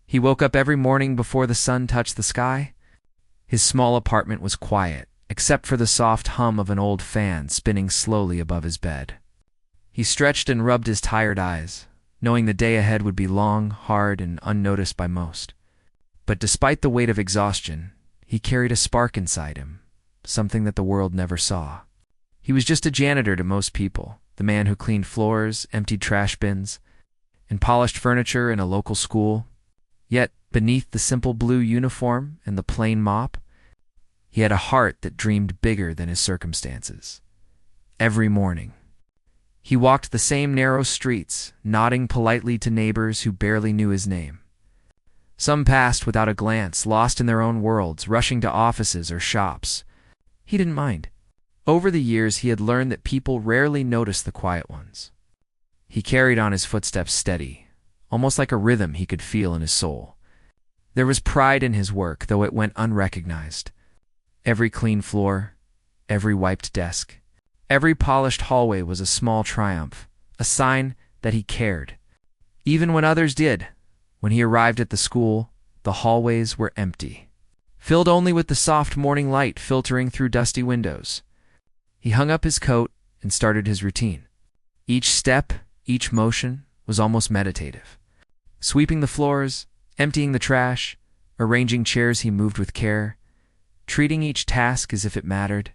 He woke up every morning before the sun touched the sky. His small apartment was quiet, except for the soft hum of an old fan spinning slowly above his bed. He stretched and rubbed his tired eyes, knowing the day ahead would be long, hard, and unnoticed by most. But despite the weight of exhaustion, he carried a spark inside him, something that the world never saw. He was just a janitor to most people, the man who cleaned floors, emptied trash bins, and polished furniture in a local school. Yet, beneath the simple blue uniform and the plain mop, he had a heart that dreamed bigger than his circumstances. Every morning, he walked the same narrow streets, nodding politely to neighbors who barely knew his name. Some passed without a glance, lost in their own worlds, rushing to offices or shops. He didn't mind. Over the years, he had learned that people rarely notice the quiet ones. He carried on his footsteps steady, almost like a rhythm he could feel in his soul. There was pride in his work, though it went unrecognized. Every clean floor, every wiped desk, every polished hallway was a small triumph, a sign that he cared. Even when others did, when he arrived at the school, the hallways were empty, filled only with the soft morning light filtering through dusty windows. He hung up his coat and started his routine. Each step, each motion was almost meditative. Sweeping the floors, emptying the trash, arranging chairs, he moved with care, treating each task as if it mattered,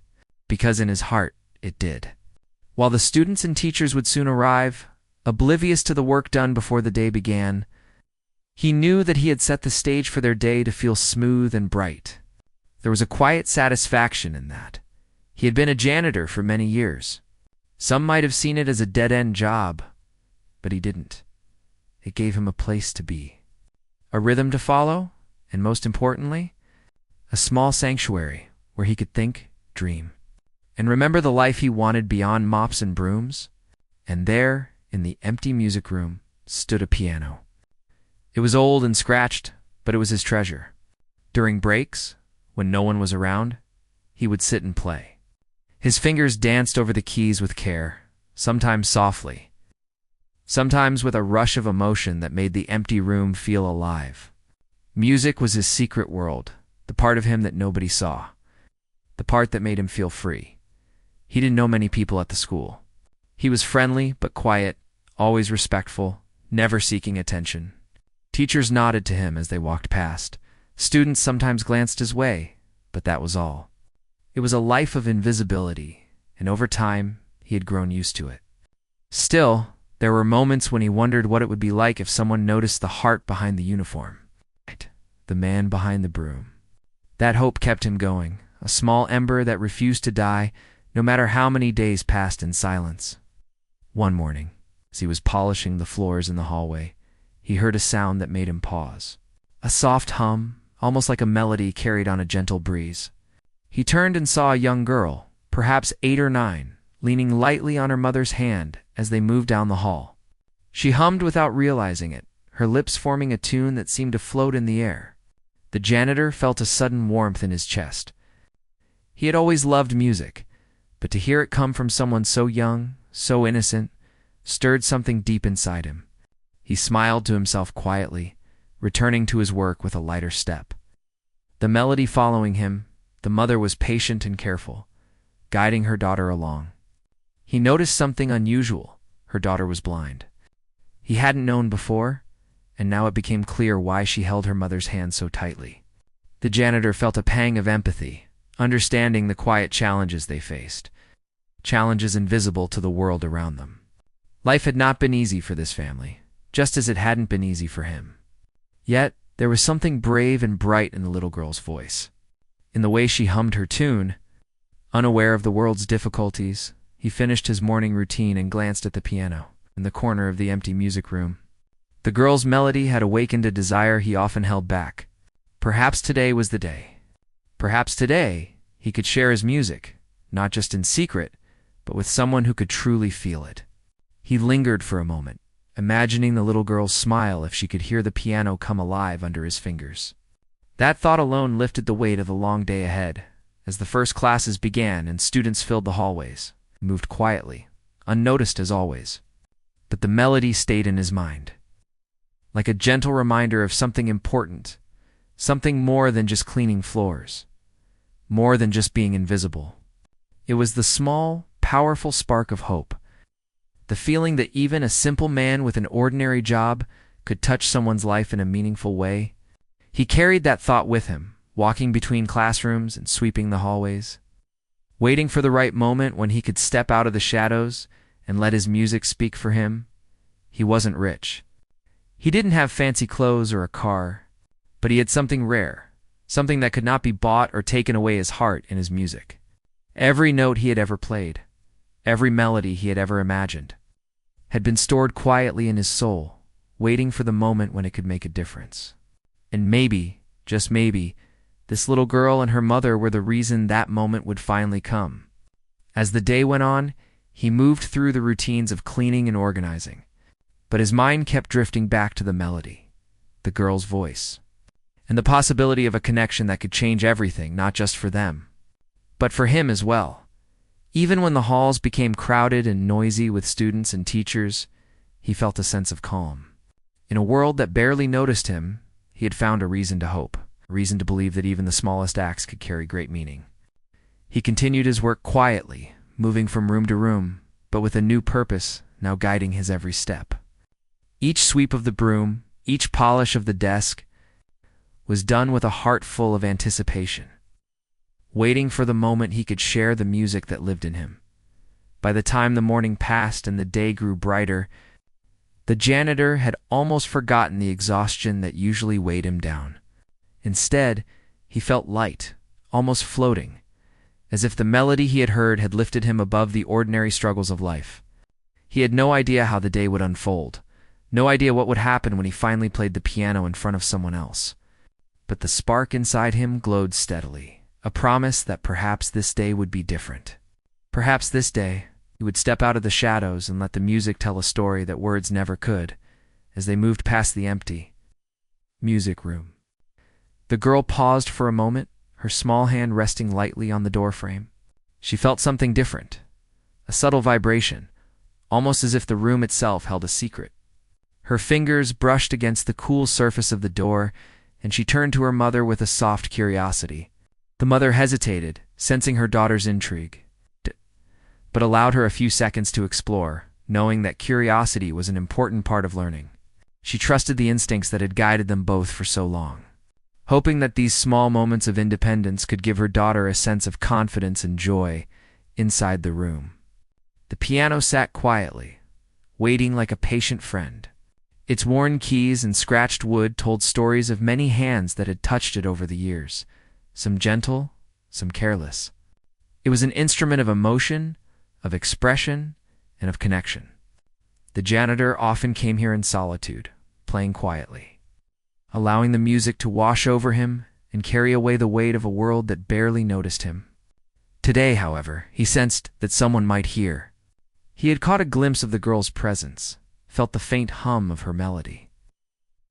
because in his heart it did. While the students and teachers would soon arrive, oblivious to the work done before the day began, he knew that he had set the stage for their day to feel smooth and bright. There was a quiet satisfaction in that. He had been a janitor for many years. Some might have seen it as a dead-end job, but he didn't. It gave him a place to be, a rhythm to follow, and most importantly, a small sanctuary where he could think, dream, and remember the life he wanted beyond mops and brooms. And there, in the empty music room, stood a piano. It was old and scratched, but it was his treasure. During breaks, when no one was around, he would sit and play. His fingers danced over the keys with care, sometimes softly, sometimes with a rush of emotion that made the empty room feel alive. Music was his secret world, the part of him that nobody saw, the part that made him feel free. He didn't know many people at the school. He was friendly but quiet, always respectful, never seeking attention. Teachers nodded to him as they walked past. Students sometimes glanced his way, but that was all. It was a life of invisibility, and over time, he had grown used to it. Still, there were moments when he wondered what it would be like if someone noticed the heart behind the uniform. The man behind the broom. That hope kept him going, a small ember that refused to die, no matter how many days passed in silence. One morning, as he was polishing the floors in the hallway, he heard a sound that made him pause. A soft hum, almost like a melody carried on a gentle breeze. He turned and saw a young girl, perhaps 8 or 9, leaning lightly on her mother's hand as they moved down the hall. She hummed without realizing it, her lips forming a tune that seemed to float in the air. The janitor felt a sudden warmth in his chest. He had always loved music, but to hear it come from someone so young, so innocent, stirred something deep inside him. He smiled to himself quietly, returning to his work with a lighter step. The melody following him, the mother was patient and careful, guiding her daughter along. He noticed something unusual. Her daughter was blind. He hadn't known before, and now it became clear why she held her mother's hand so tightly. The janitor felt a pang of empathy, understanding the quiet challenges they faced, challenges invisible to the world around them. Life had not been easy for this family, just as it hadn't been easy for him. Yet, there was something brave and bright in the little girl's voice. In the way she hummed her tune, unaware of the world's difficulties, he finished his morning routine and glanced at the piano in the corner of the empty music room. The girl's melody had awakened a desire he often held back. Perhaps today was the day. Perhaps today he could share his music, not just in secret, but with someone who could truly feel it. He lingered for a moment, imagining the little girl's smile if she could hear the piano come alive under his fingers. That thought alone lifted the weight of the long day ahead, as the first classes began and students filled the hallways. He moved quietly, unnoticed as always. But the melody stayed in his mind. like a gentle reminder of something important, something more than just cleaning floors, more than just being invisible. It was the small, powerful spark of hope, the feeling that even a simple man with an ordinary job could touch someone's life in a meaningful way. He carried that thought with him, walking between classrooms and sweeping the hallways, waiting for the right moment when he could step out of the shadows and let his music speak for him. He wasn't rich. He didn't have fancy clothes or a car, but he had something rare, something that could not be bought or taken away: his heart in his music. Every note he had ever played, every melody he had ever imagined, had been stored quietly in his soul, waiting for the moment when it could make a difference. And maybe, just maybe, this little girl and her mother were the reason that moment would finally come. As the day went on, he moved through the routines of cleaning and organizing, but his mind kept drifting back to the melody, the girl's voice, and the possibility of a connection that could change everything, not just for them, but for him as well. Even when the halls became crowded and noisy with students and teachers, he felt a sense of calm. In a world that barely noticed him, he had found a reason to hope, a reason to believe that even the smallest acts could carry great meaning. He continued his work quietly, moving from room to room, but with a new purpose now guiding his every step. Each sweep of the broom, each polish of the desk, was done with a heart full of anticipation, waiting for the moment he could share the music that lived in him. By the time the morning passed and the day grew brighter, the janitor had almost forgotten the exhaustion that usually weighed him down. Instead, he felt light, almost floating, as if the melody he had heard had lifted him above the ordinary struggles of life. He had no idea how the day would unfold, no idea what would happen when he finally played the piano in front of someone else. But the spark inside him glowed steadily, a promise that perhaps this day would be different. Perhaps this day, he would step out of the shadows and let the music tell a story that words never could. As they moved past the empty music room, the girl paused for a moment, her small hand resting lightly on the doorframe. She felt something different, a subtle vibration, almost as if the room itself held a secret. Her fingers brushed against the cool surface of the door, and she turned to her mother with a soft curiosity. The mother hesitated, sensing her daughter's intrigue, but allowed her a few seconds to explore, knowing that curiosity was an important part of learning. She trusted the instincts that had guided them both for so long, hoping that these small moments of independence could give her daughter a sense of confidence and joy inside the room. The piano sat quietly, waiting like a patient friend. Its worn keys and scratched wood told stories of many hands that had touched it over the years, some gentle, some careless. It was an instrument of emotion, of expression, and of connection. The janitor often came here in solitude, playing quietly, allowing the music to wash over him and carry away the weight of a world that barely noticed him. Today, however, he sensed that someone might hear. He had caught a glimpse of the girl's presence, felt the faint hum of her melody,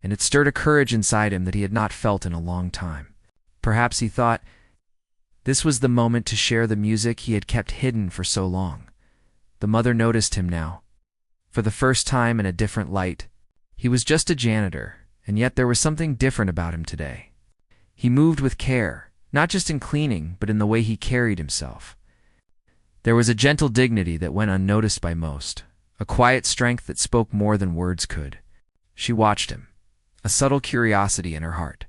and it stirred a courage inside him that he had not felt in a long time. Perhaps, he thought, this was the moment to share the music he had kept hidden for so long. The mother noticed him now, for the first time in a different light. He was just a janitor, and yet there was something different about him today. He moved with care, not just in cleaning, but in the way he carried himself. There was a gentle dignity that went unnoticed by most, a quiet strength that spoke more than words could. She watched him, a subtle curiosity in her heart,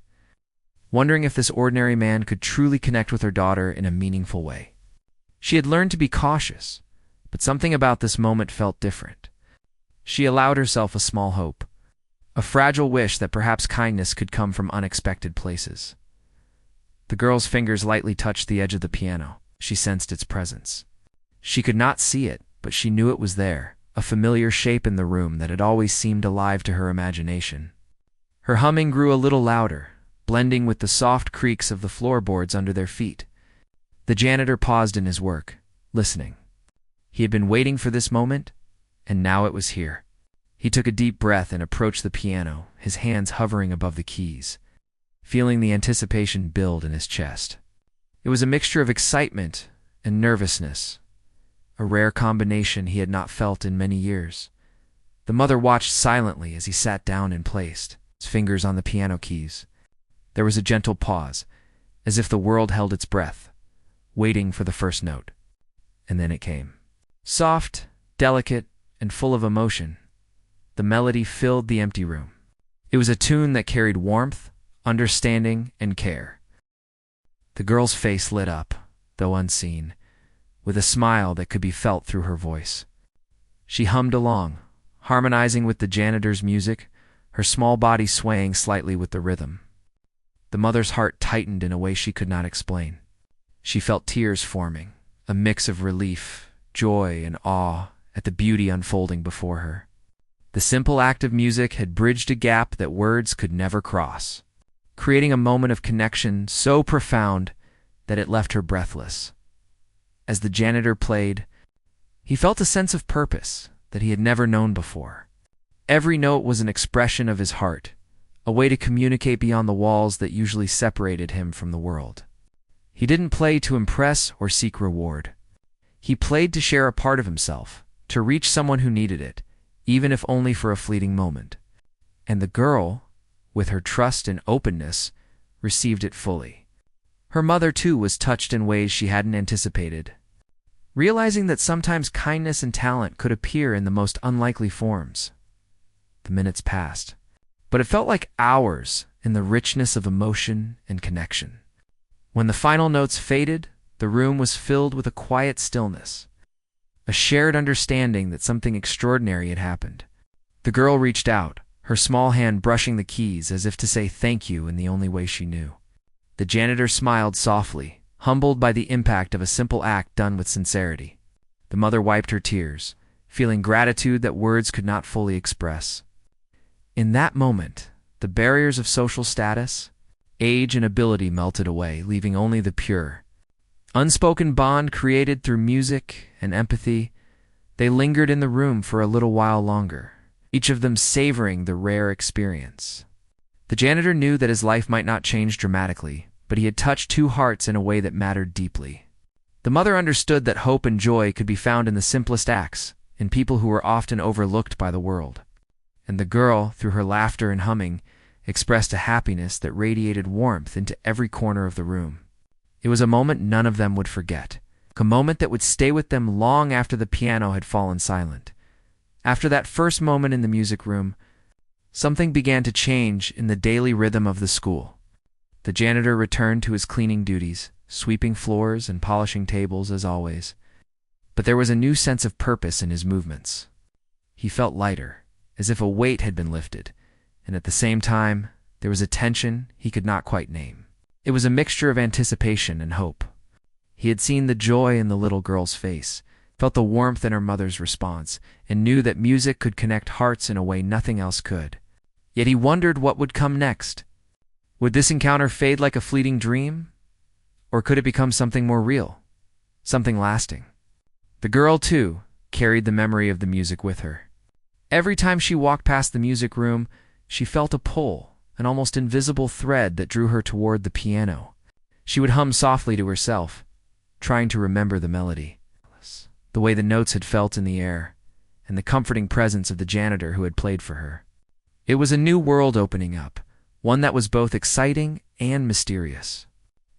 wondering if this ordinary man could truly connect with her daughter in a meaningful way. She had learned to be cautious, but something about this moment felt different. She allowed herself a small hope, a fragile wish that perhaps kindness could come from unexpected places. The girl's fingers lightly touched the edge of the piano. She sensed its presence. She could not see it, but she knew it was there, a familiar shape in the room that had always seemed alive to her imagination. Her humming grew a little louder, blending with the soft creaks of the floorboards under their feet. The janitor paused in his work, listening. He had been waiting for this moment, and now it was here. He took a deep breath and approached the piano, his hands hovering above the keys, feeling the anticipation build in his chest. It was a mixture of excitement and nervousness, a rare combination he had not felt in many years. The mother watched silently as he sat down and placed his fingers on the piano keys. There was a gentle pause, as if the world held its breath, waiting for the first note. And then it came. Soft, delicate, and full of emotion, the melody filled the empty room. It was a tune that carried warmth, understanding, and care. The girl's face lit up, though unseen, with a smile that could be felt through her voice. She hummed along, harmonizing with the janitor's music, her small body swaying slightly with the rhythm. The mother's heart tightened in a way she could not explain. She felt tears forming, a mix of relief, joy, and awe at the beauty unfolding before her. The simple act of music had bridged a gap that words could never cross, creating a moment of connection so profound that it left her breathless. As the janitor played, he felt a sense of purpose that he had never known before. Every note was an expression of his heart, a way to communicate beyond the walls that usually separated him from the world. He didn't play to impress or seek reward. He played to share a part of himself, to reach someone who needed it, even if only for a fleeting moment. And the girl, with her trust and openness, received it fully. Her mother, too, was touched in ways she hadn't anticipated, realizing that sometimes kindness and talent could appear in the most unlikely forms. The minutes passed, but it felt like hours in the richness of emotion and connection. When the final notes faded, the room was filled with a quiet stillness, a shared understanding that something extraordinary had happened. The girl reached out, her small hand brushing the keys as if to say thank you in the only way she knew. The janitor smiled softly, humbled by the impact of a simple act done with sincerity. The mother wiped her tears, feeling gratitude that words could not fully express. In that moment, the barriers of social status, age, and ability melted away, leaving only the pure, unspoken bond created through music and empathy. They lingered in the room for a little while longer, each of them savoring the rare experience. The janitor knew that his life might not change dramatically, but he had touched two hearts in a way that mattered deeply. The mother understood that hope and joy could be found in the simplest acts, in people who were often overlooked by the world. And the girl, through her laughter and humming, expressed a happiness that radiated warmth into every corner of the room. It was a moment none of them would forget, a moment that would stay with them long after the piano had fallen silent. After that first moment in the music room, something began to change in the daily rhythm of the school. The janitor returned to his cleaning duties, sweeping floors and polishing tables as always. But there was a new sense of purpose in his movements. He felt lighter, as if a weight had been lifted, and at the same time, there was a tension he could not quite name. It was a mixture of anticipation and hope. He had seen the joy in the little girl's face, felt the warmth in her mother's response, and knew that music could connect hearts in a way nothing else could. Yet he wondered what would come next. Would this encounter fade like a fleeting dream? Or could it become something more real, something lasting? The girl, too, carried the memory of the music with her. Every time she walked past the music room, she felt a pull, an almost invisible thread that drew her toward the piano. She would hum softly to herself, trying to remember the melody, the way the notes had felt in the air, and the comforting presence of the janitor who had played for her. It was a new world opening up, one that was both exciting and mysterious.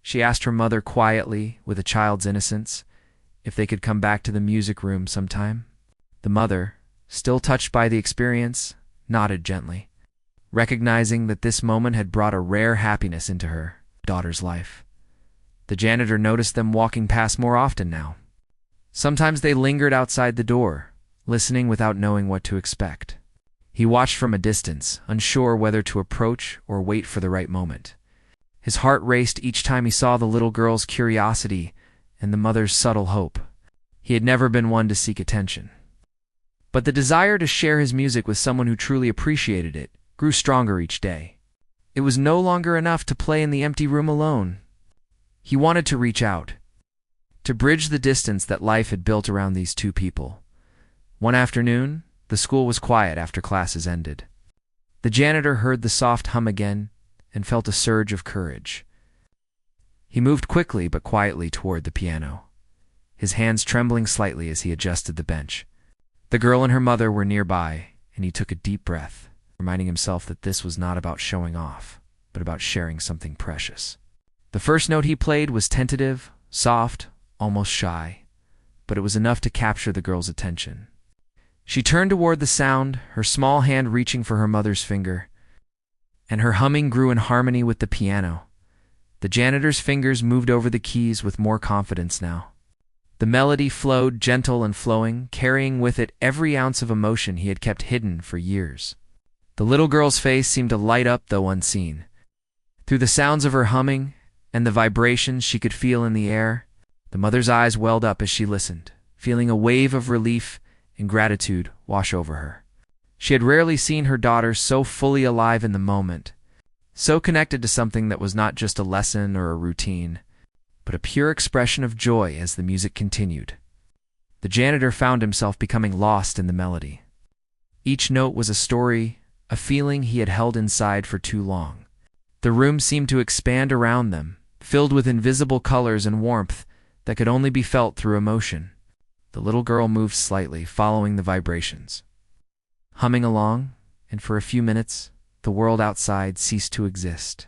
She asked her mother quietly, with a child's innocence, if they could come back to the music room sometime. The mother, still touched by the experience, nodded gently, recognizing that this moment had brought a rare happiness into her daughter's life. The janitor noticed them walking past more often now. Sometimes they lingered outside the door, listening without knowing what to expect. He watched from a distance, unsure whether to approach or wait for the right moment. His heart raced each time he saw the little girl's curiosity and the mother's subtle hope. He had never been one to seek attention. But the desire to share his music with someone who truly appreciated it grew stronger each day. It was no longer enough to play in the empty room alone. He wanted to reach out, to bridge the distance that life had built around these two people. One afternoon, the school was quiet after classes ended. The janitor heard the soft hum again and felt a surge of courage. He moved quickly but quietly toward the piano, his hands trembling slightly as he adjusted the bench. The girl and her mother were nearby, and he took a deep breath, reminding himself that this was not about showing off, but about sharing something precious. The first note he played was tentative, soft, almost shy, but it was enough to capture the girl's attention. She turned toward the sound, her small hand reaching for her mother's finger, and her humming grew in harmony with the piano. The janitor's fingers moved over the keys with more confidence now. The melody flowed, gentle and flowing, carrying with it every ounce of emotion he had kept hidden for years. The little girl's face seemed to light up, though unseen. Through the sounds of her humming and the vibrations she could feel in the air, the mother's eyes welled up as she listened, feeling a wave of relief and gratitude wash over her. She had rarely seen her daughter so fully alive in the moment, so connected to something that was not just a lesson or a routine, but a pure expression of joy as the music continued. The janitor found himself becoming lost in the melody. Each note was a story, a feeling he had held inside for too long. The room seemed to expand around them, filled with invisible colors and warmth that could only be felt through emotion. The little girl moved slightly, following the vibrations, humming along, and for a few minutes, the world outside ceased to exist.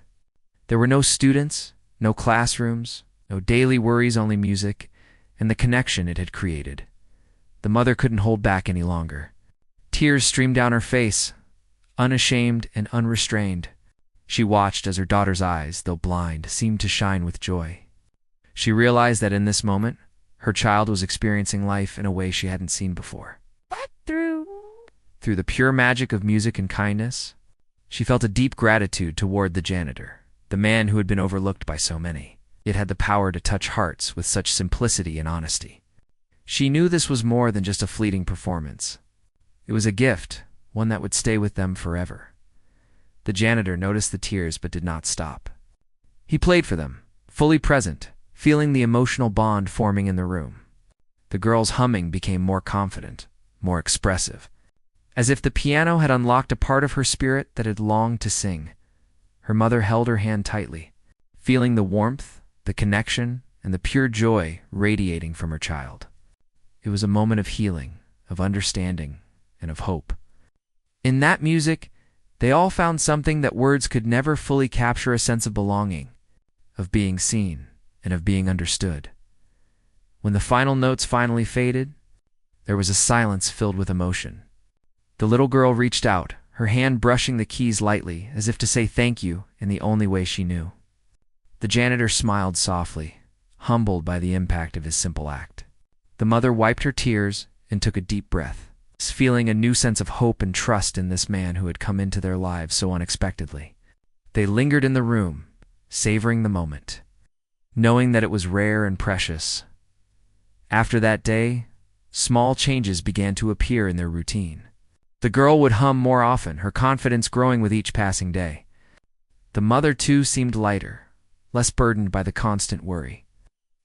There were no students, no classrooms, no daily worries, only music, and the connection it had created. The mother couldn't hold back any longer. Tears streamed down her face, unashamed and unrestrained. She watched as her daughter's eyes, though blind, seemed to shine with joy. She realized that in this moment, her child was experiencing life in a way she hadn't seen before. Through the pure magic of music and kindness, she felt a deep gratitude toward the janitor, the man who had been overlooked by so many, yet had the power to touch hearts with such simplicity and honesty. She knew this was more than just a fleeting performance. It was a gift, one that would stay with them forever. The janitor noticed the tears but did not stop. He played for them, fully present, feeling the emotional bond forming in the room. The girl's humming became more confident, more expressive, as if the piano had unlocked a part of her spirit that had longed to sing. Her mother held her hand tightly, feeling the warmth, the connection, and the pure joy radiating from her child. It was a moment of healing, of understanding, and of hope. In that music, they all found something that words could never fully capture: a sense of belonging, of being seen, and of being understood. When the final notes finally faded, there was a silence filled with emotion. The little girl reached out, her hand brushing the keys lightly, as if to say thank you in the only way she knew. The janitor smiled softly, humbled by the impact of his simple act. The mother wiped her tears and took a deep breath, feeling a new sense of hope and trust in this man who had come into their lives so unexpectedly. They lingered in the room, savoring the moment, knowing that it was rare and precious. After that day, small changes began to appear in their routine. The girl would hum more often, her confidence growing with each passing day. The mother, too, seemed lighter, less burdened by the constant worry,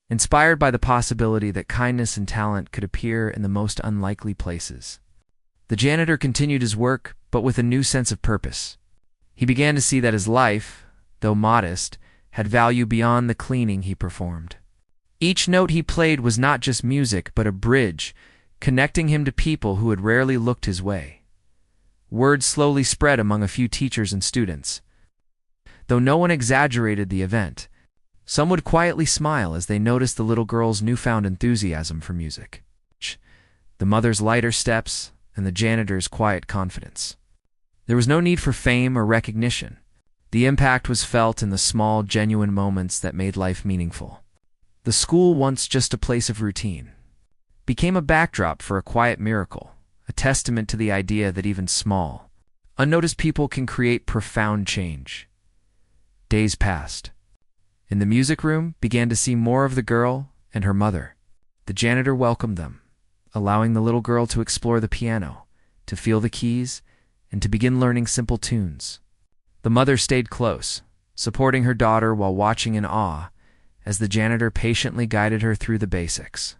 inspired by the possibility that kindness and talent could appear in the most unlikely places. The janitor continued his work, but with a new sense of purpose. He began to see that his life, though modest, had value beyond the cleaning he performed. Each note he played was not just music, but a bridge, connecting him to people who had rarely looked his way. Word slowly spread among a few teachers and students. Though no one exaggerated the event, some would quietly smile as they noticed the little girl's newfound enthusiasm for music, the mother's lighter steps, and the janitor's quiet confidence. There was no need for fame or recognition. The impact was felt in the small, genuine moments that made life meaningful. The school, once just a place of routine, became a backdrop for a quiet miracle, a testament to the idea that even small, unnoticed people can create profound change. Days passed. In the music room, began to see more of the girl and her mother. The janitor welcomed them, allowing the little girl to explore the piano, to feel the keys, and to begin learning simple tunes. The mother stayed close, supporting her daughter while watching in awe as the janitor patiently guided her through the basics.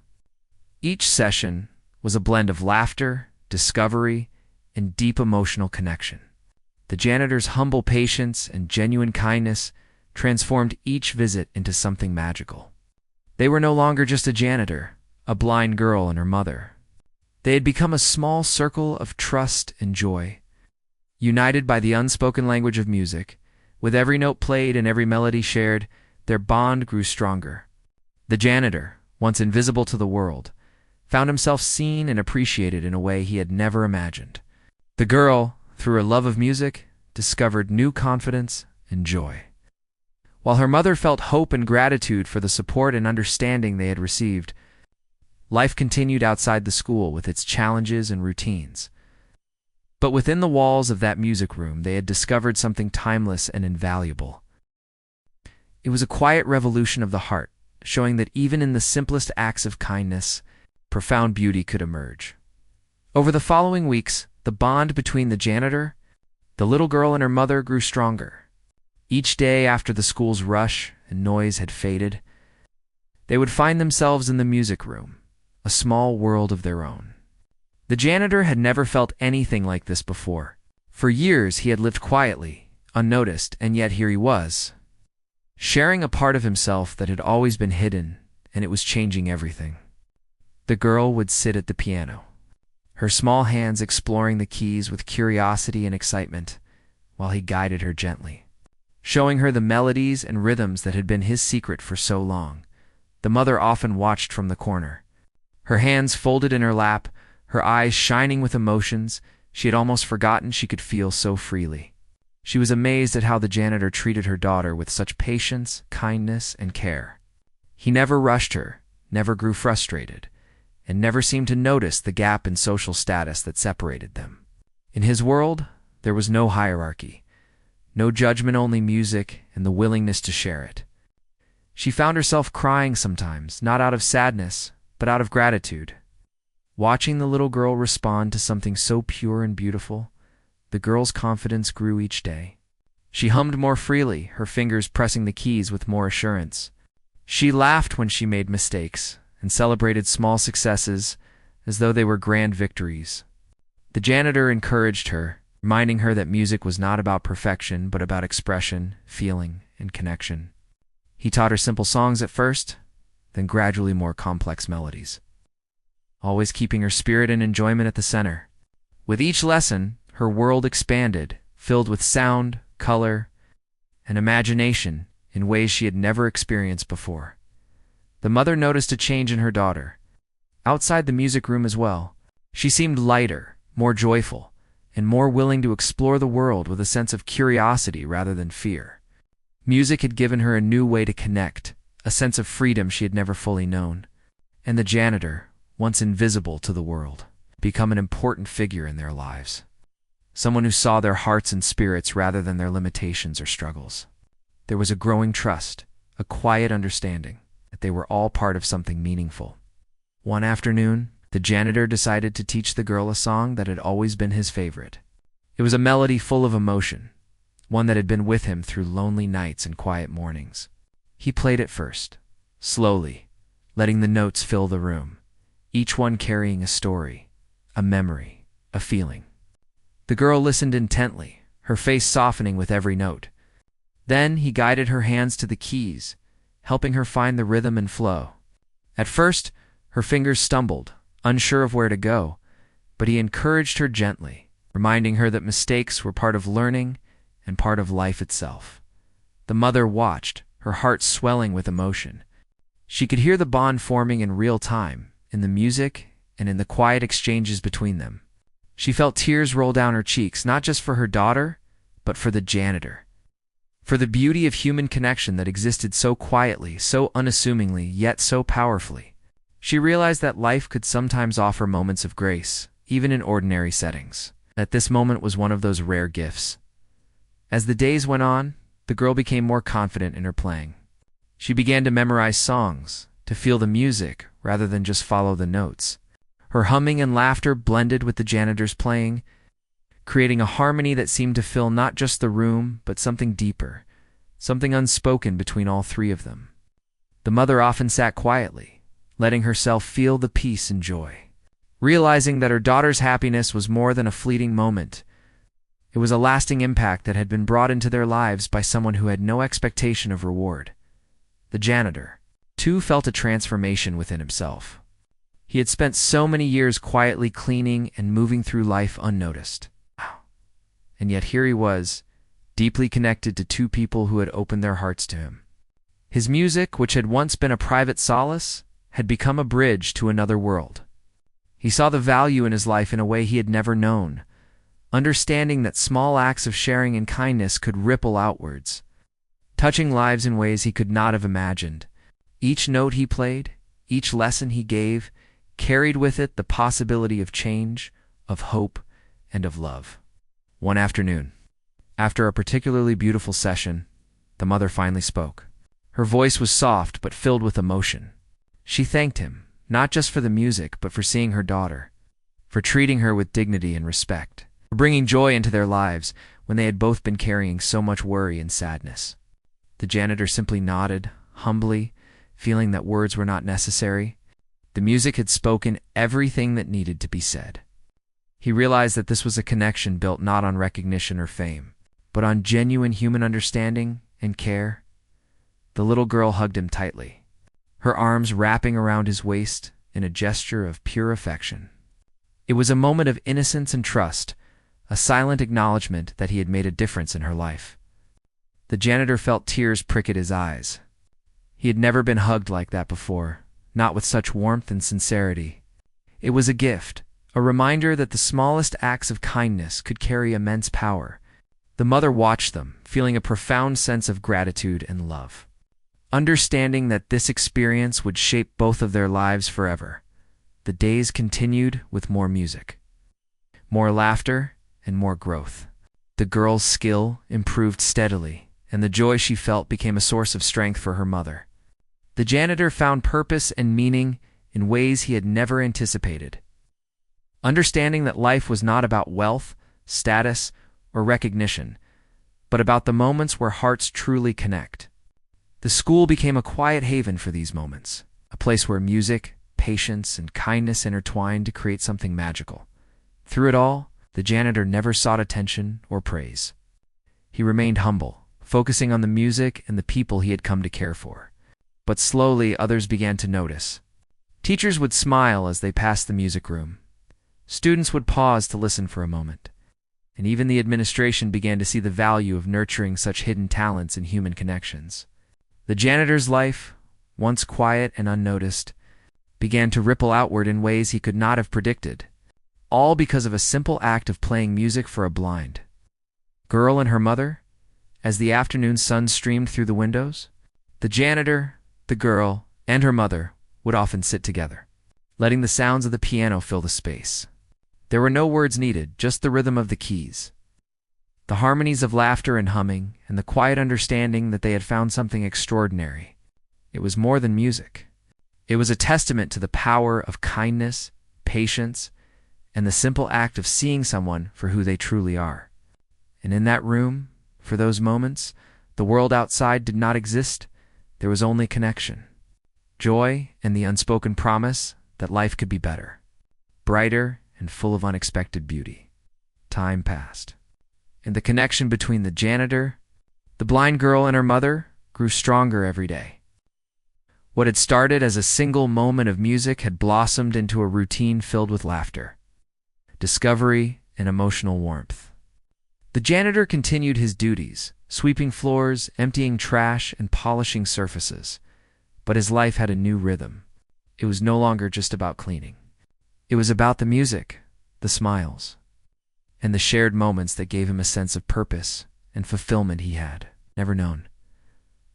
Each session was a blend of laughter, discovery, and deep emotional connection. The janitor's humble patience and genuine kindness transformed each visit into something magical. They were no longer just a janitor, a blind girl, and her mother. They had become a small circle of trust and joy, united by the unspoken language of music. With every note played and every melody shared, their bond grew stronger. The janitor, once invisible to the world, found himself seen and appreciated in a way he had never imagined. The girl, through her love of music, discovered new confidence and joy. While her mother felt hope and gratitude for the support and understanding they had received, life continued outside the school with its challenges and routines. But within the walls of that music room, they had discovered something timeless and invaluable. It was a quiet revolution of the heart, showing that even in the simplest acts of kindness, profound beauty could emerge. Over the following weeks, the bond between the janitor, the little girl, and her mother grew stronger. Each day after the school's rush and noise had faded, they would find themselves in the music room, a small world of their own. The janitor had never felt anything like this before. For years he had lived quietly, unnoticed, and yet here he was, sharing a part of himself that had always been hidden, and it was changing everything. The girl would sit at the piano, her small hands exploring the keys with curiosity and excitement, while he guided her gently, showing her the melodies and rhythms that had been his secret for so long. The mother often watched from the corner, her hands folded in her lap, her eyes shining with emotions she had almost forgotten she could feel so freely. She was amazed at how the janitor treated her daughter with such patience, kindness, and care. He never rushed her, never grew frustrated, and never seemed to notice the gap in social status that separated them. In his world, there was no hierarchy, no judgment, only music and the willingness to share it. She found herself crying sometimes, not out of sadness, but out of gratitude. Watching the little girl respond to something so pure and beautiful, the girl's confidence grew each day. She hummed more freely, her fingers pressing the keys with more assurance. She laughed when she made mistakes and celebrated small successes as though they were grand victories. The janitor encouraged her, reminding her that music was not about perfection but about expression, feeling, and connection. He taught her simple songs at first, then gradually more complex melodies, always keeping her spirit and enjoyment at the center. With each lesson, her world expanded, filled with sound, color, and imagination in ways she had never experienced before. The mother noticed a change in her daughter. Outside the music room as well, she seemed lighter, more joyful, and more willing to explore the world with a sense of curiosity rather than fear. Music had given her a new way to connect, a sense of freedom she had never fully known. And the janitor, once invisible to the world, become an important figure in their lives. Someone who saw their hearts and spirits rather than their limitations or struggles. There was a growing trust, a quiet understanding that they were all part of something meaningful. One afternoon, the janitor decided to teach the girl a song that had always been his favorite. It was a melody full of emotion, one that had been with him through lonely nights and quiet mornings. He played it first, slowly, letting the notes fill the room, each one carrying a story, a memory, a feeling. The girl listened intently, her face softening with every note. Then he guided her hands to the keys, helping her find the rhythm and flow. At first, her fingers stumbled, unsure of where to go, but he encouraged her gently, reminding her that mistakes were part of learning and part of life itself. The mother watched, her heart swelling with emotion. She could hear the bond forming in real time, in the music and in the quiet exchanges between them. She felt tears roll down her cheeks, not just for her daughter, but for the janitor. For the beauty of human connection that existed so quietly, so unassumingly, yet so powerfully. She realized that life could sometimes offer moments of grace, even in ordinary settings. That this moment was one of those rare gifts. As the days went on, the girl became more confident in her playing. She began to memorize songs, to feel the music rather than just follow the notes. Her humming and laughter blended with the janitor's playing, creating a harmony that seemed to fill not just the room, but something deeper, something unspoken between all three of them. The mother often sat quietly, letting herself feel the peace and joy. Realizing that her daughter's happiness was more than a fleeting moment, it was a lasting impact that had been brought into their lives by someone who had no expectation of reward. The janitor, too, felt a transformation within himself. He had spent so many years quietly cleaning and moving through life unnoticed. And yet here he was, deeply connected to two people who had opened their hearts to him. His music, which had once been a private solace, had become a bridge to another world. He saw the value in his life in a way he had never known, understanding that small acts of sharing and kindness could ripple outwards, touching lives in ways he could not have imagined. Each note he played, each lesson he gave, carried with it the possibility of change, of hope, and of love. One afternoon, after a particularly beautiful session, the mother finally spoke. Her voice was soft but filled with emotion. She thanked him, not just for the music, but for seeing her daughter, for treating her with dignity and respect, for bringing joy into their lives when they had both been carrying so much worry and sadness. The janitor simply nodded, humbly, feeling that words were not necessary. The music had spoken everything that needed to be said. He realized that this was a connection built not on recognition or fame, but on genuine human understanding and care. The little girl hugged him tightly, her arms wrapping around his waist in a gesture of pure affection. It was a moment of innocence and trust, a silent acknowledgement that he had made a difference in her life. The janitor felt tears prick at his eyes. He had never been hugged like that before, not with such warmth and sincerity. It was a gift, a reminder that the smallest acts of kindness could carry immense power. The mother watched them, feeling a profound sense of gratitude and love, understanding that this experience would shape both of their lives forever. The days continued with more music, more laughter, and more growth. The girl's skill improved steadily, and the joy she felt became a source of strength for her mother. The janitor found purpose and meaning in ways he had never anticipated, understanding that life was not about wealth, status, or recognition, but about the moments where hearts truly connect. The school became a quiet haven for these moments, a place where music, patience, and kindness intertwined to create something magical. Through it all, the janitor never sought attention or praise. He remained humble, focusing on the music and the people he had come to care for. But slowly, others began to notice. Teachers would smile as they passed the music room. Students would pause to listen for a moment. And even the administration began to see the value of nurturing such hidden talents and human connections. The janitor's life, once quiet and unnoticed, began to ripple outward in ways he could not have predicted, all because of a simple act of playing music for a blind girl and her mother. As the afternoon sun streamed through the windows, the janitor, the girl, and her mother would often sit together, letting the sounds of the piano fill the space. There were no words needed, just the rhythm of the keys, the harmonies of laughter and humming, and the quiet understanding that they had found something extraordinary. It was more than music. It was a testament to the power of kindness, patience, and the simple act of seeing someone for who they truly are. And in that room, for those moments, the world outside did not exist. There was only connection, joy, and the unspoken promise that life could be better, brighter, and full of unexpected beauty. Time passed, and the connection between the janitor, the blind girl, and her mother grew stronger every day. What had started as a single moment of music had blossomed into a routine filled with laughter, discovery, and emotional warmth. The janitor continued his duties, sweeping floors, emptying trash, and polishing surfaces. But his life had a new rhythm. It was no longer just about cleaning. It was about the music, the smiles, and the shared moments that gave him a sense of purpose and fulfillment he had never known.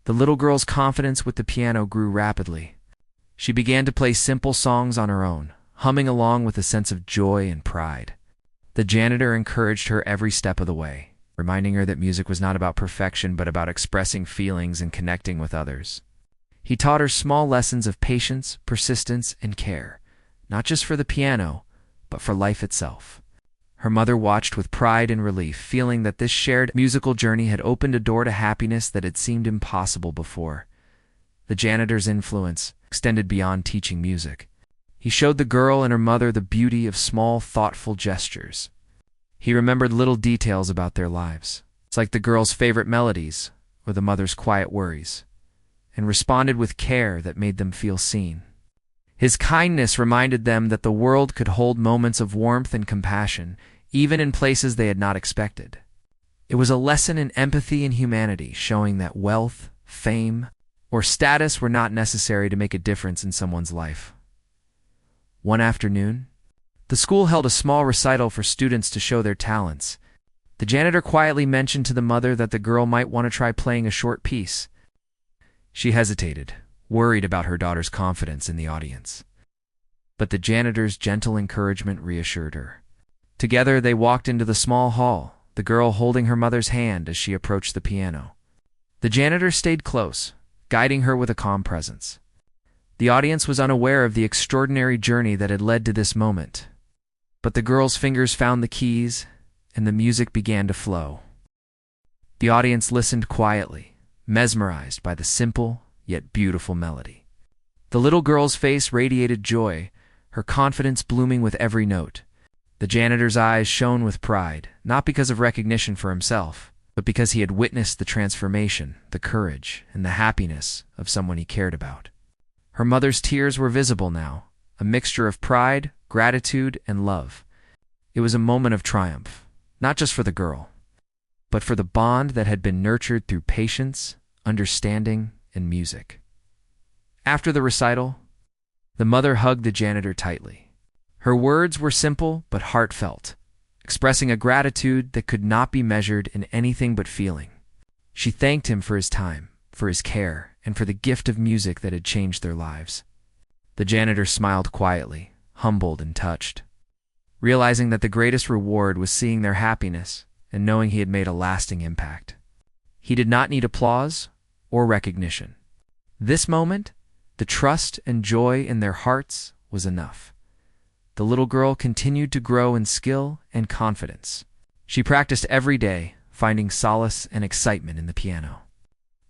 The little girl's confidence with the piano grew rapidly. She began to play simple songs on her own, humming along with a sense of joy and pride. The janitor encouraged her every step of the way, reminding her that music was not about perfection but about expressing feelings and connecting with others. He taught her small lessons of patience, persistence, and care, not just for the piano, but for life itself. Her mother watched with pride and relief, feeling that this shared musical journey had opened a door to happiness that had seemed impossible before. The janitor's influence extended beyond teaching music. He showed the girl and her mother the beauty of small, thoughtful gestures. He remembered little details about their lives, like the girl's favorite melodies or the mother's quiet worries, and responded with care that made them feel seen. His kindness reminded them that the world could hold moments of warmth and compassion, even in places they had not expected. It was a lesson in empathy and humanity, showing that wealth, fame, or status were not necessary to make a difference in someone's life. One afternoon, the school held a small recital for students to show their talents. The janitor quietly mentioned to the mother that the girl might want to try playing a short piece. She hesitated, worried about her daughter's confidence in the audience. But the janitor's gentle encouragement reassured her. Together they walked into the small hall, the girl holding her mother's hand as she approached the piano. The janitor stayed close, guiding her with a calm presence. The audience was unaware of the extraordinary journey that had led to this moment. But the girl's fingers found the keys, and the music began to flow. The audience listened quietly, mesmerized by the simple yet beautiful melody. The little girl's face radiated joy, her confidence blooming with every note. The janitor's eyes shone with pride, not because of recognition for himself, but because he had witnessed the transformation, the courage, and the happiness of someone he cared about. Her mother's tears were visible now, a mixture of pride, gratitude, and love. It was a moment of triumph, not just for the girl, but for the bond that had been nurtured through patience, understanding, and music. After the recital, the mother hugged the janitor tightly. Her words were simple but heartfelt, expressing a gratitude that could not be measured in anything but feeling. She thanked him for his time, for his care, and for the gift of music that had changed their lives. The janitor smiled quietly, humbled and touched, realizing that the greatest reward was seeing their happiness and knowing he had made a lasting impact. He did not need applause or recognition. This moment, the trust and joy in their hearts was enough. The little girl continued to grow in skill and confidence. She practiced every day, finding solace and excitement in the piano.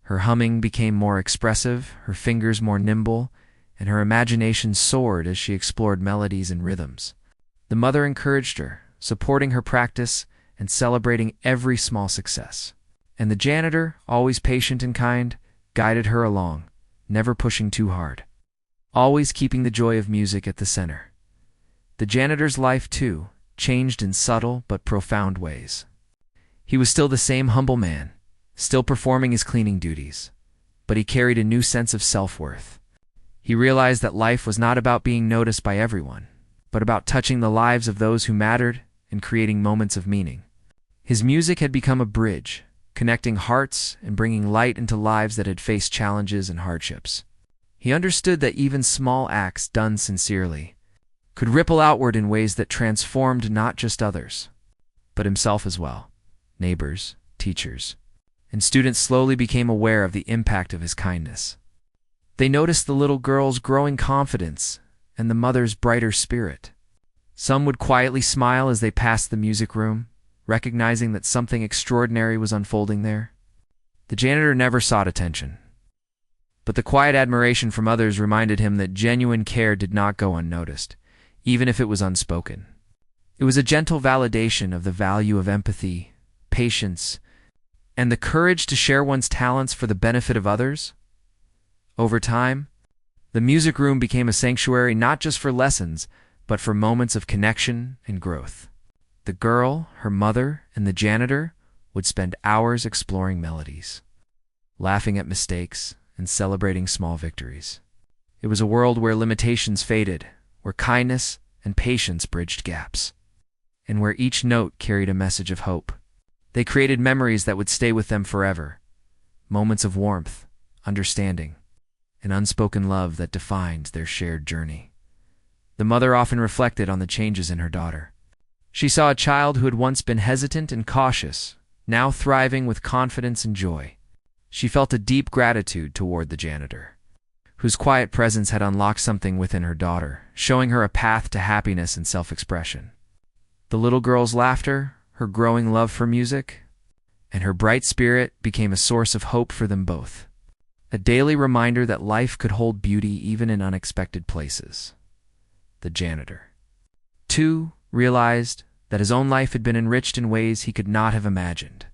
Her humming became more expressive, her fingers more nimble, and her imagination soared as she explored melodies and rhythms. The mother encouraged her, supporting her practice and celebrating every small success. And the janitor, always patient and kind, guided her along, never pushing too hard, always keeping the joy of music at the center. The janitor's life, too, changed in subtle but profound ways. He was still the same humble man, still performing his cleaning duties, but he carried a new sense of self-worth. He realized that life was not about being noticed by everyone, but about touching the lives of those who mattered and creating moments of meaning. His music had become a bridge, connecting hearts and bringing light into lives that had faced challenges and hardships. He understood that even small acts done sincerely could ripple outward in ways that transformed not just others, but himself as well. Neighbors, teachers, and students slowly became aware of the impact of his kindness. They noticed the little girl's growing confidence and the mother's brighter spirit. Some would quietly smile as they passed the music room, recognizing that something extraordinary was unfolding there. The janitor never sought attention, but the quiet admiration from others reminded him that genuine care did not go unnoticed, even if it was unspoken. It was a gentle validation of the value of empathy, patience, and the courage to share one's talents for the benefit of others. Over time, the music room became a sanctuary not just for lessons, but for moments of connection and growth. The girl, her mother, and the janitor would spend hours exploring melodies, laughing at mistakes, and celebrating small victories. It was a world where limitations faded, where kindness and patience bridged gaps, and where each note carried a message of hope. They created memories that would stay with them forever, moments of warmth, understanding, and unspoken love that defined their shared journey. The mother often reflected on the changes in her daughter. She saw a child who had once been hesitant and cautious, now thriving with confidence and joy. She felt a deep gratitude toward the janitor, whose quiet presence had unlocked something within her daughter, showing her a path to happiness and self-expression. The little girl's laughter, her growing love for music, and her bright spirit became a source of hope for them both, a daily reminder that life could hold beauty even in unexpected places. The janitor, too, realized that his own life had been enriched in ways he could not have imagined.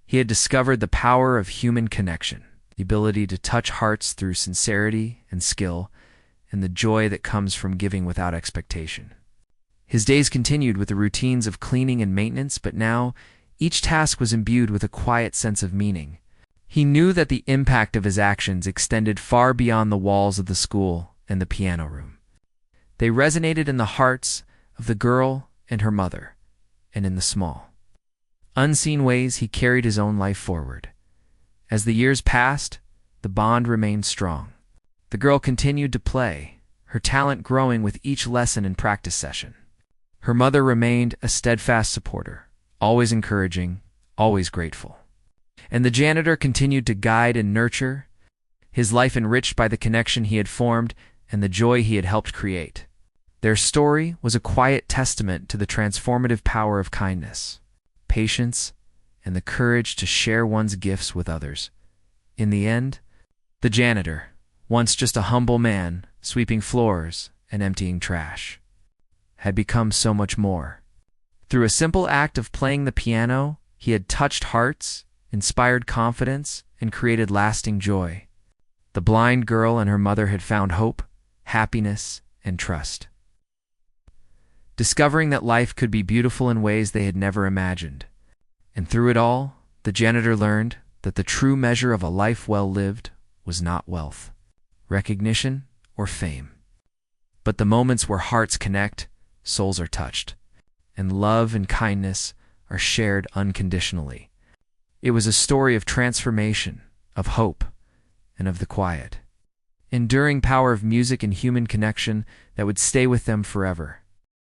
He had discovered the power of human connection, the ability to touch hearts through sincerity and skill, and the joy that comes from giving without expectation. His days continued with the routines of cleaning and maintenance, but now each task was imbued with a quiet sense of meaning. He knew that the impact of his actions extended far beyond the walls of the school and the piano room. They resonated in the hearts of the girl and her mother, and in the small, unseen ways he carried his own life forward. As the years passed, the bond remained strong. The girl continued to play, her talent growing with each lesson and practice session. Her mother remained a steadfast supporter, always encouraging, always grateful. And the janitor continued to guide and nurture, his life enriched by the connection he had formed and the joy he had helped create. Their story was a quiet testament to the transformative power of kindness, patience, and the courage to share one's gifts with others. In the end, the janitor, once just a humble man sweeping floors and emptying trash, had become so much more. Through a simple act of playing the piano, he had touched hearts, inspired confidence, and created lasting joy. The blind girl and her mother had found hope, happiness, and trust, discovering that life could be beautiful in ways they had never imagined. And through it all, the janitor learned that the true measure of a life well lived was not wealth, recognition, or fame, but the moments where hearts connect, souls are touched, and love and kindness are shared unconditionally. It was a story of transformation, of hope, and of the quiet, enduring power of music and human connection that would stay with them forever.